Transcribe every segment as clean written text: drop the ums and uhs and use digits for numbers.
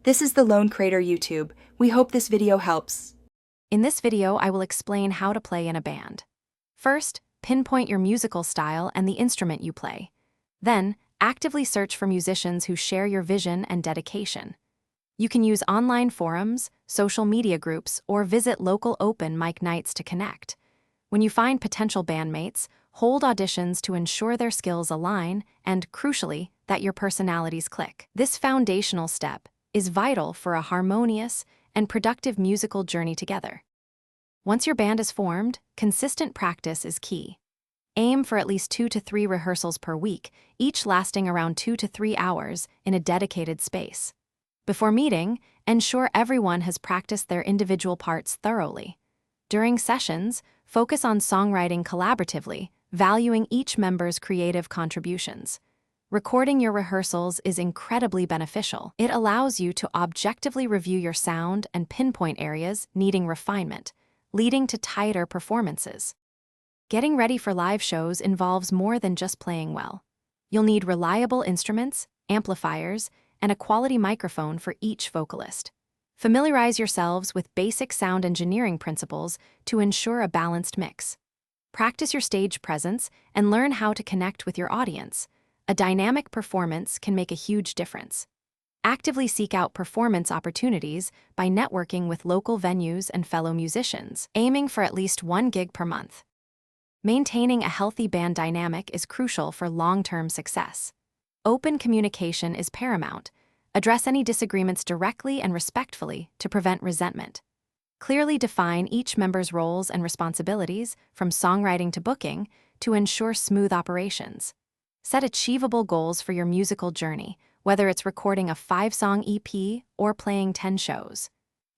This is the Lone Crater YouTube. We hope this video helps. In this video, I will explain how to play in a band. First, pinpoint your musical style and the instrument you play. Then, actively search for musicians who share your vision and dedication. You can use online forums, social media groups, or visit local open mic nights to connect. When you find potential bandmates, hold auditions to ensure their skills align and, crucially, that your personalities click. This foundational step is vital for a harmonious and productive musical journey together. Once your band is formed, consistent practice is key. Aim for at least 2 to 3 rehearsals per week, each lasting around 2 to 3 hours in a dedicated space. Before meeting, ensure everyone has practiced their individual parts thoroughly. During sessions, focus on songwriting collaboratively, valuing each member's creative contributions. Recording your rehearsals is incredibly beneficial. It allows you to objectively review your sound and pinpoint areas needing refinement, leading to tighter performances. Getting ready for live shows involves more than just playing well. You'll need reliable instruments, amplifiers, and a quality microphone for each vocalist. Familiarize yourselves with basic sound engineering principles to ensure a balanced mix. Practice your stage presence and learn how to connect with your audience. A dynamic performance can make a huge difference. Actively seek out performance opportunities by networking with local venues and fellow musicians, aiming for at least 1 gig per month. Maintaining a healthy band dynamic is crucial for long-term success. Open communication is paramount. Address any disagreements directly and respectfully to prevent resentment. Clearly define each member's roles and responsibilities, from songwriting to booking, to ensure smooth operations. Set achievable goals for your musical journey, whether it's recording a 5-song EP or playing 10 shows.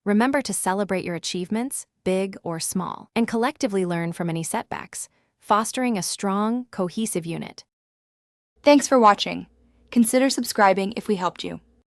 Remember to celebrate your achievements, big or small, and collectively learn from any setbacks, fostering a strong, cohesive unit. Thanks for watching. Consider subscribing if we helped you.